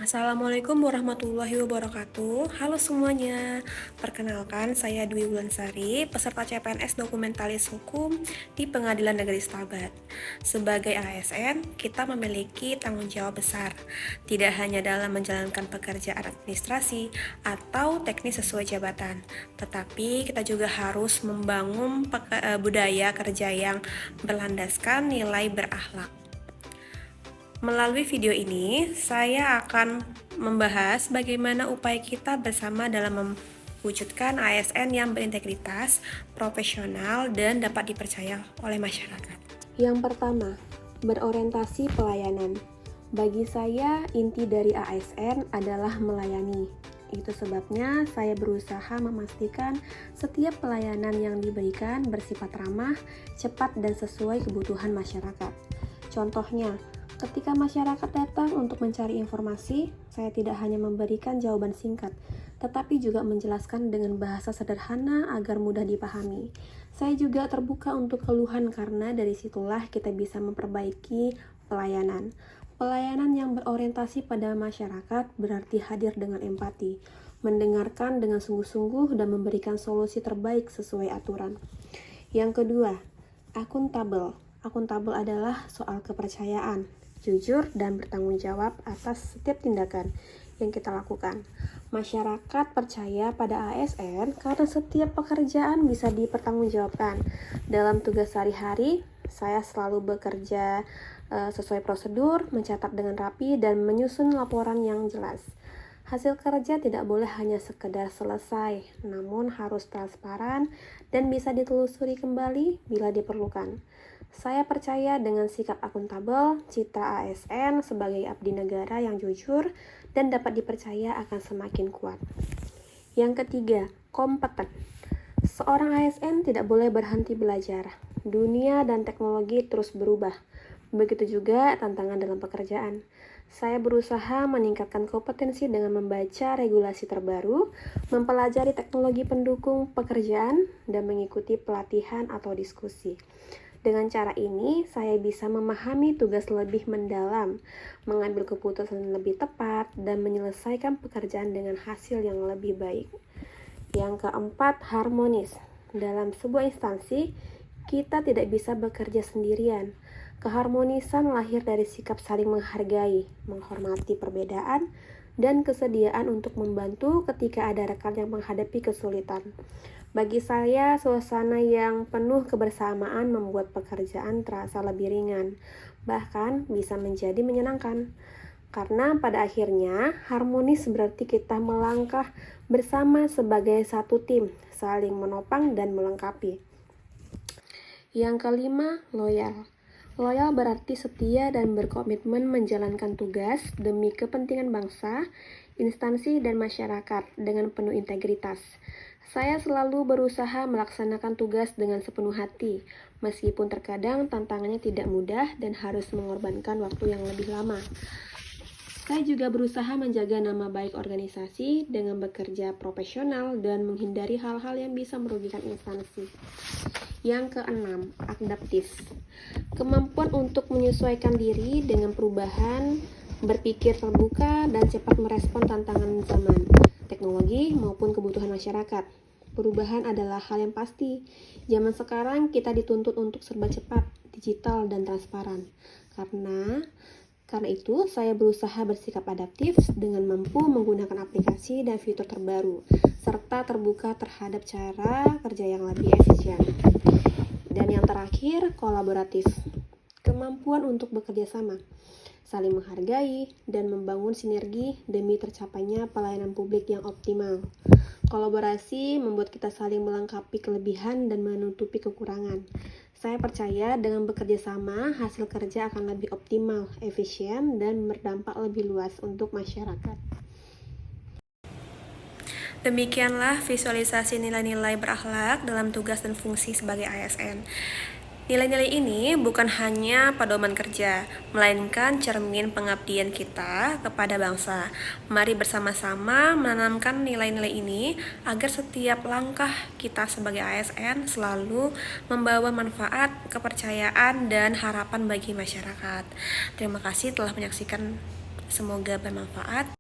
Assalamualaikum warahmatullahi wabarakatuh. Halo semuanya. Perkenalkan, saya Dwi Wulansari, peserta CPNS Dokumentalis Hukum di Pengadilan Negeri Stabat. Sebagai ASN, kita memiliki tanggung jawab besar, tidak hanya dalam menjalankan pekerjaan administrasi atau teknis sesuai jabatan, tetapi kita juga harus membangun budaya kerja yang berlandaskan nilai berakhlak. Melalui video ini, saya akan membahas bagaimana upaya kita bersama dalam mewujudkan ASN yang berintegritas, profesional, dan dapat dipercaya oleh masyarakat. Yang pertama, berorientasi pelayanan. Bagi saya, inti dari ASN adalah melayani. Itu sebabnya saya berusaha memastikan setiap pelayanan yang diberikan bersifat ramah, cepat, dan sesuai kebutuhan masyarakat. Contohnya, ketika masyarakat datang untuk mencari informasi, saya tidak hanya memberikan jawaban singkat, tetapi juga menjelaskan dengan bahasa sederhana agar mudah dipahami. Saya juga terbuka untuk keluhan karena dari situlah kita bisa memperbaiki pelayanan. Pelayanan yang berorientasi pada masyarakat berarti hadir dengan empati, mendengarkan dengan sungguh-sungguh dan memberikan solusi terbaik sesuai aturan. Yang kedua, akuntabel. Akuntabel adalah soal kepercayaan, jujur, dan bertanggung jawab atas setiap tindakan yang kita lakukan. Masyarakat percaya pada ASN karena setiap pekerjaan bisa dipertanggungjawabkan. Dalam tugas sehari-hari, saya selalu bekerja sesuai prosedur, mencatat dengan rapi, dan menyusun laporan yang jelas. Hasil kerja tidak boleh hanya sekedar selesai, namun harus transparan dan bisa ditelusuri kembali bila diperlukan. Saya percaya dengan sikap akuntabel, citra ASN sebagai abdi negara yang jujur dan dapat dipercaya akan semakin kuat. Yang ketiga, kompeten. Seorang ASN tidak boleh berhenti belajar. Dunia dan teknologi terus berubah. Begitu juga tantangan dalam pekerjaan. Saya berusaha meningkatkan kompetensi dengan membaca regulasi terbaru, mempelajari teknologi pendukung pekerjaan, dan mengikuti pelatihan atau diskusi. Dengan cara ini, saya bisa memahami tugas lebih mendalam, mengambil keputusan lebih tepat, dan menyelesaikan pekerjaan dengan hasil yang lebih baik. Yang keempat, harmonis. Dalam sebuah instansi, kita tidak bisa bekerja sendirian. Keharmonisan lahir dari sikap saling menghargai, menghormati perbedaan, dan kesediaan untuk membantu ketika ada rekan yang menghadapi kesulitan. Bagi saya, suasana yang penuh kebersamaan membuat pekerjaan terasa lebih ringan, bahkan bisa menjadi menyenangkan. Karena pada akhirnya, harmonis berarti kita melangkah bersama sebagai satu tim, saling menopang dan melengkapi. Yang kelima, loyal. Loyal berarti setia dan berkomitmen menjalankan tugas demi kepentingan bangsa, instansi, dan masyarakat dengan penuh integritas. Saya selalu berusaha melaksanakan tugas dengan sepenuh hati, meskipun terkadang tantangannya tidak mudah dan harus mengorbankan waktu yang lebih lama. Saya juga berusaha menjaga nama baik organisasi dengan bekerja profesional dan menghindari hal-hal yang bisa merugikan instansi. Yang keenam, adaptif. Kemampuan untuk menyesuaikan diri dengan perubahan, berpikir terbuka, dan cepat merespon tantangan zaman, teknologi, maupun kebutuhan masyarakat. Perubahan adalah hal yang pasti. Zaman sekarang kita dituntut untuk serba cepat, digital, dan transparan. Karena itu, saya berusaha bersikap adaptif dengan mampu menggunakan aplikasi dan fitur terbaru, serta terbuka terhadap cara kerja yang lebih efisien. Dan yang terakhir, kolaboratif. Kemampuan untuk bekerja sama, saling menghargai, dan membangun sinergi demi tercapainya pelayanan publik yang optimal. Kolaborasi membuat kita saling melengkapi kelebihan dan menutupi kekurangan. Saya percaya dengan bekerja sama, hasil kerja akan lebih optimal, efisien, dan berdampak lebih luas untuk masyarakat. Demikianlah visualisasi nilai-nilai berakhlak dalam tugas dan fungsi sebagai ASN. Nilai-nilai ini bukan hanya pedoman kerja, melainkan cermin pengabdian kita kepada bangsa. Mari bersama-sama menanamkan nilai-nilai ini agar setiap langkah kita sebagai ASN selalu membawa manfaat, kepercayaan, dan harapan bagi masyarakat. Terima kasih telah menyaksikan. Semoga bermanfaat.